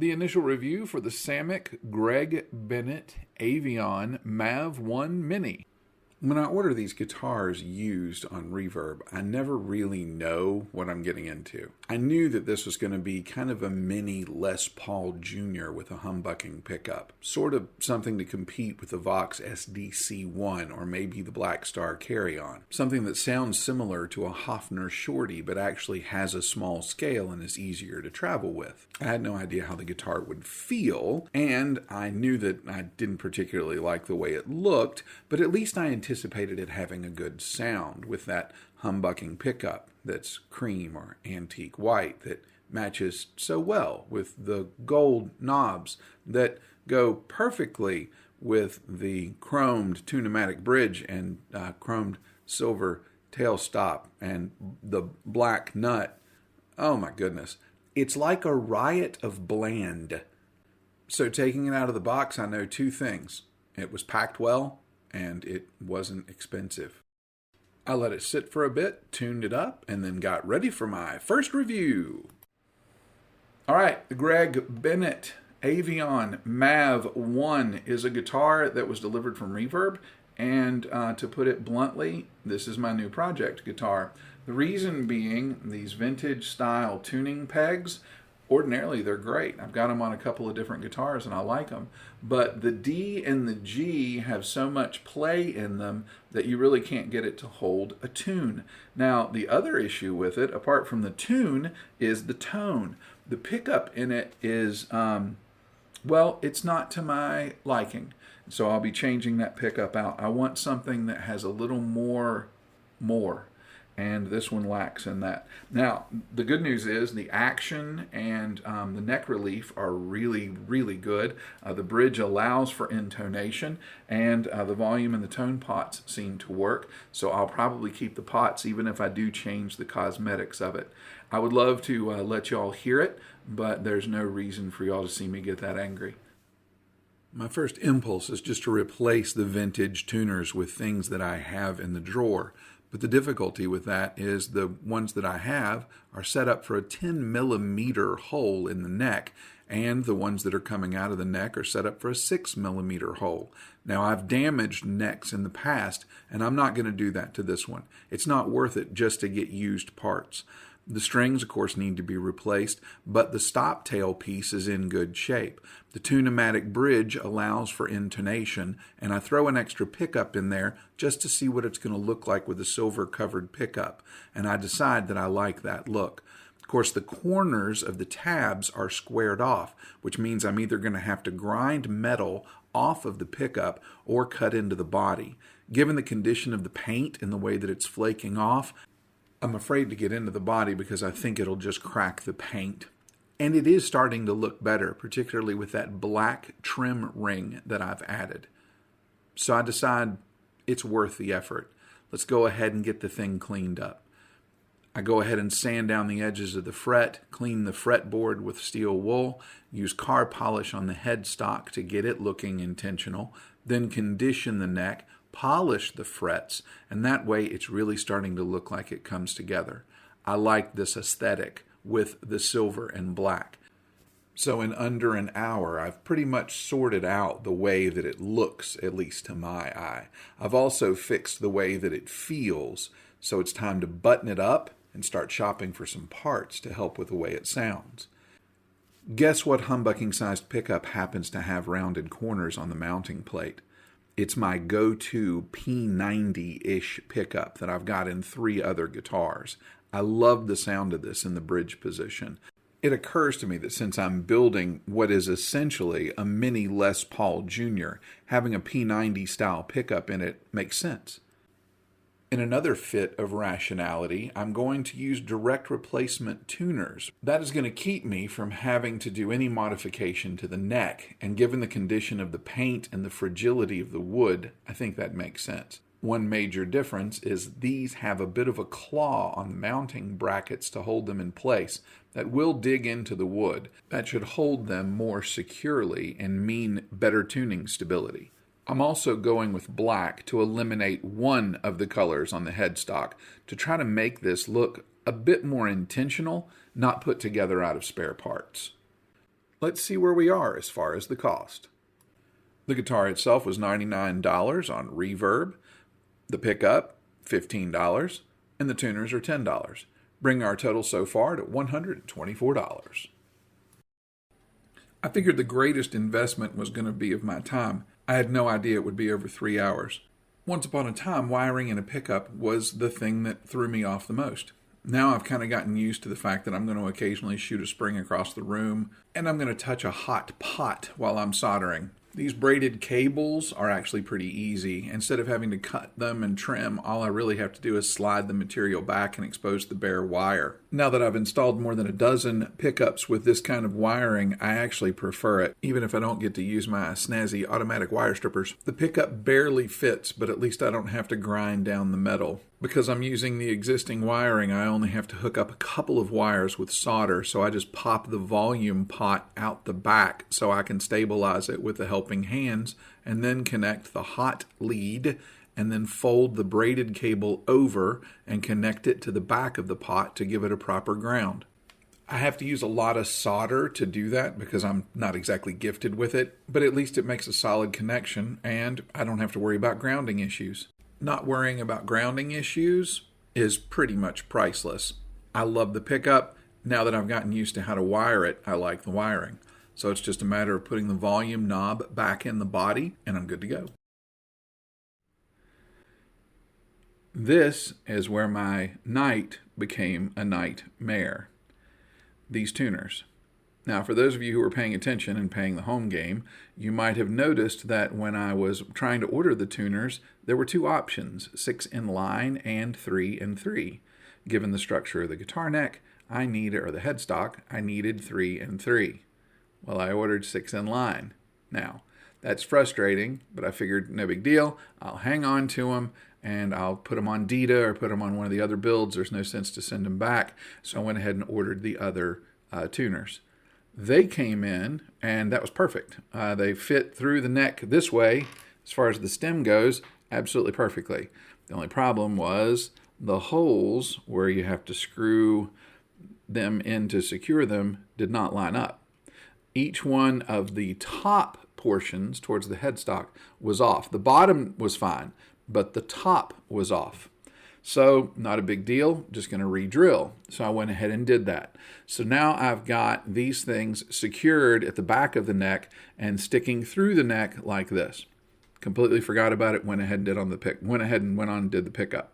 The initial review for the Samick Greg Bennett Avion MAV-1 Mini. When I order these guitars used on Reverb, I never really know what I'm getting into. I knew that this was going to be kind of a mini Les Paul Jr. with a humbucking pickup, sort of something to compete with the Vox SDC-1 or maybe the Black Star Carry-On, something that sounds similar to a Hofner Shorty but actually has a small scale and is easier to travel with. I had no idea how the guitar would feel, and I knew that I didn't particularly like the way it looked, but at least I anticipated it having a good sound with that humbucking pickup that's cream or antique white that matches so well with the gold knobs that go perfectly with the chromed tunematic bridge and chromed silver tail stop and the black nut. Oh my goodness. It's like a riot of bland. So taking it out of the box, I know two things. It was packed well, and it wasn't expensive. I let it sit for a bit, tuned it up, and then got ready for my first review. All right, the Greg Bennett Avion MAV-1 is a guitar that was delivered from Reverb, and to put it bluntly, this is my new project guitar. The reason being these vintage style tuning pegs. Ordinarily, they're great. I've got them on a couple of different guitars and I like them. But the D and the G have so much play in them that you really can't get it to hold a tune. Now, the other issue with it, apart from the tune, is the tone. The pickup in it is, well, it's not to my liking. So I'll be changing that pickup out. I want something that has a little more. And this one lacks in that. Now, the good news is the action and the neck relief are really, really good. The bridge allows for intonation, and the volume and the tone pots seem to work. So I'll probably keep the pots even if I do change the cosmetics of it. I would love to let y'all hear it, but there's no reason for y'all to see me get that angry. My first impulse is just to replace the vintage tuners with things that I have in the drawer. But the difficulty with that is the ones that I have are set up for a 10 millimeter hole in the neck, and the ones that are coming out of the neck are set up for a 6 millimeter hole. Now, I've damaged necks in the past, and I'm not going to do that to this one. It's not worth it just to get used parts. The strings, of course, need to be replaced, but the stop tail piece is in good shape. The tunematic bridge allows for intonation, and I throw an extra pickup in there just to see what it's going to look like with a silver-covered pickup, and I decide that I like that look. Of course, the corners of the tabs are squared off, which means I'm either going to have to grind metal off of the pickup or cut into the body. Given the condition of the paint and the way that it's flaking off, I'm afraid to get into the body because I think it'll just crack the paint. And it is starting to look better, particularly with that black trim ring that I've added. So I decide it's worth the effort. Let's go ahead and get the thing cleaned up. I go ahead and sand down the edges of the fret, clean the fretboard with steel wool, use car polish on the headstock to get it looking intentional, then condition the neck, polish the frets, and that way it's really starting to look like it comes together. I like this aesthetic with the silver and black. So in under an hour, I've pretty much sorted out the way that it looks, at least to my eye. I've also fixed the way that it feels, so it's time to button it up and start shopping for some parts to help with the way it sounds. Guess what humbucking-sized pickup happens to have rounded corners on the mounting plate? It's my go-to P90-ish pickup that I've got in 3 other guitars. I love the sound of this in the bridge position. It occurs to me that since I'm building what is essentially a mini Les Paul Jr., having a P90 style pickup in it makes sense. In another fit of rationality, I'm going to use direct replacement tuners. That is going to keep me from having to do any modification to the neck, and given the condition of the paint and the fragility of the wood, I think that makes sense. One major difference is these have a bit of a claw on the mounting brackets to hold them in place that will dig into the wood. That should hold them more securely and mean better tuning stability. I'm also going with black to eliminate one of the colors on the headstock to try to make this look a bit more intentional, not put together out of spare parts. Let's see where we are as far as the cost. The guitar itself was $99 on Reverb, the pickup $15, and the tuners are $10, bringing our total so far to $124. I figured the greatest investment was going to be of my time. I had no idea it would be over 3 hours. Once upon a time, wiring in a pickup was the thing that threw me off the most. Now I've kind of gotten used to the fact that I'm going to occasionally shoot a spring across the room, and I'm going to touch a hot pot while I'm soldering. These braided cables are actually pretty easy. Instead of having to cut them and trim, all I really have to do is slide the material back and expose the bare wire. Now that I've installed more than a dozen pickups with this kind of wiring, I actually prefer it, even if I don't get to use my snazzy automatic wire strippers. The pickup barely fits, but at least I don't have to grind down the metal. Because I'm using the existing wiring, I only have to hook up a couple of wires with solder, so I just pop the volume pot out the back so I can stabilize it with the helping hands, and then connect the hot lead, and then fold the braided cable over and connect it to the back of the pot to give it a proper ground. I have to use a lot of solder to do that because I'm not exactly gifted with it, but at least it makes a solid connection, and I don't have to worry about grounding issues. Not worrying about grounding issues is pretty much priceless. I love the pickup. Now that I've gotten used to how to wire it, I like the wiring. So it's just a matter of putting the volume knob back in the body, and I'm good to go. This is where my night became a nightmare. These tuners. Now, for those of you who were paying attention and playing the home game, you might have noticed that when I was trying to order the tuners, there were two options, 6 in line and 3 in 3. Given the structure of the guitar neck, or the headstock, I needed 3 in 3. Well, I ordered 6 in line. Now, that's frustrating, but I figured no big deal. I'll hang on to them, and I'll put them on Dita or put them on one of the other builds. There's no sense to send them back. So I went ahead and ordered the other tuners. They came in, and that was perfect. They fit through the neck this way, as far as the stem goes, absolutely perfectly. The only problem was the holes where you have to screw them in to secure them did not line up. Each one of the top portions towards the headstock was off. The bottom was fine, but the top was off. So not a big deal, just going to re-drill. So I went ahead and did that. So now I've got these things secured at the back of the neck and sticking through the neck like this. Completely forgot about it, went ahead and went on and did the pickup.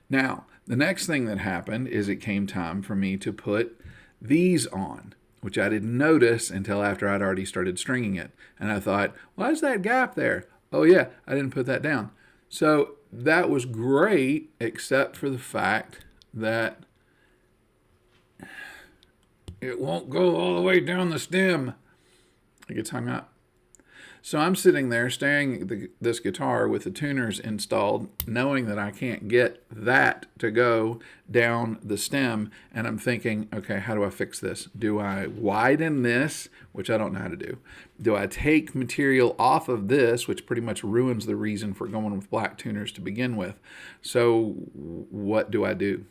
Now, the next thing that happened is it came time for me to put these on, which I didn't notice until after I'd already started stringing it. And I thought, why is that gap there? Oh yeah, I didn't put that down. So that was great, except for the fact that it won't go all the way down the stem. It gets hung up. So I'm sitting there staring at this guitar with the tuners installed, knowing that I can't get that to go down the stem. And I'm thinking, okay, how do I fix this? Do I widen this, which I don't know how to do? Do I take material off of this, which pretty much ruins the reason for going with black tuners to begin with? So what do I do?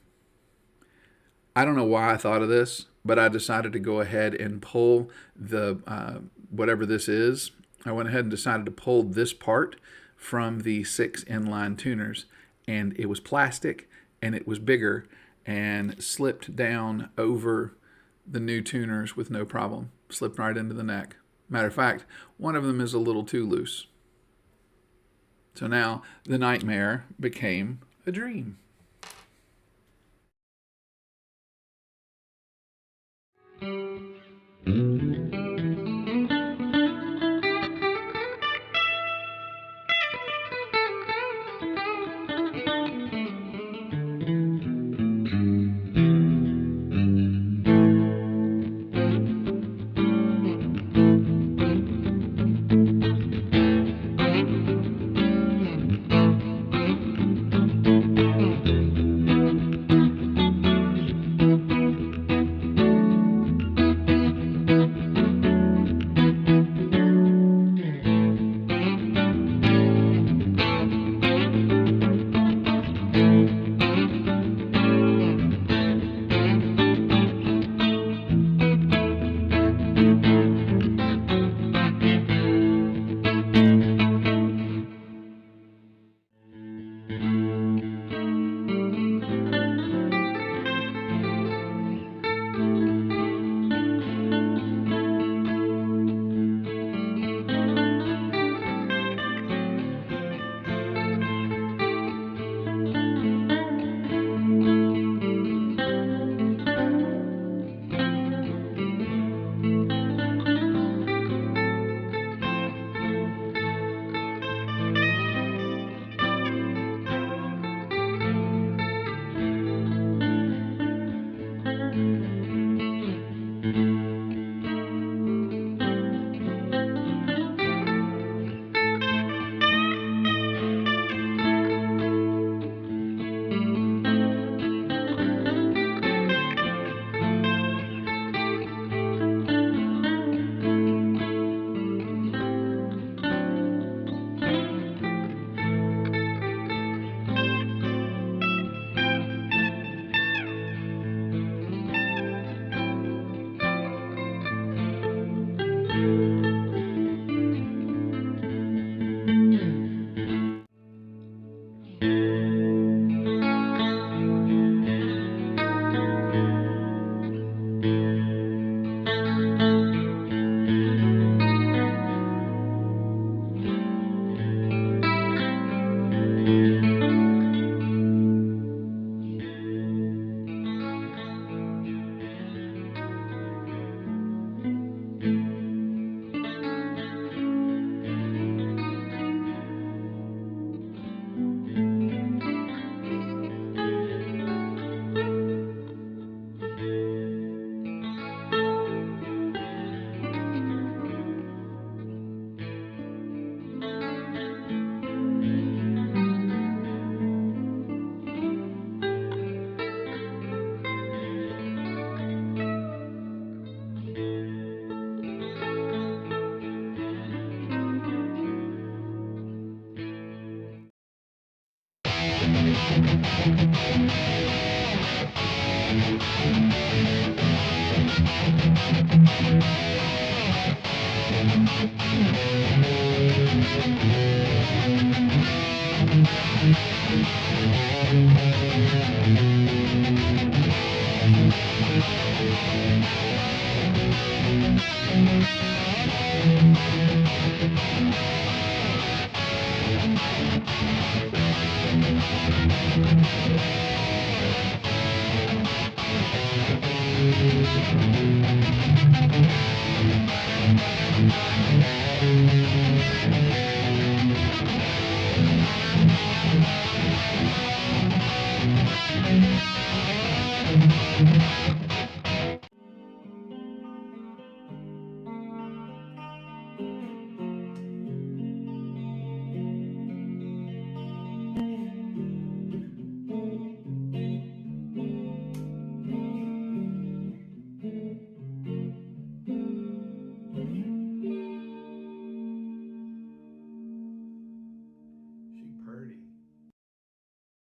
I don't know why I thought of this, but I decided to go ahead and pull the whatever this is. I went ahead and decided to pull this part from the 6 inline tuners, and it was plastic and it was bigger and slipped down over the new tuners with no problem. Slipped right into the neck. Matter of fact, one of them is a little too loose. So now the nightmare became a dream.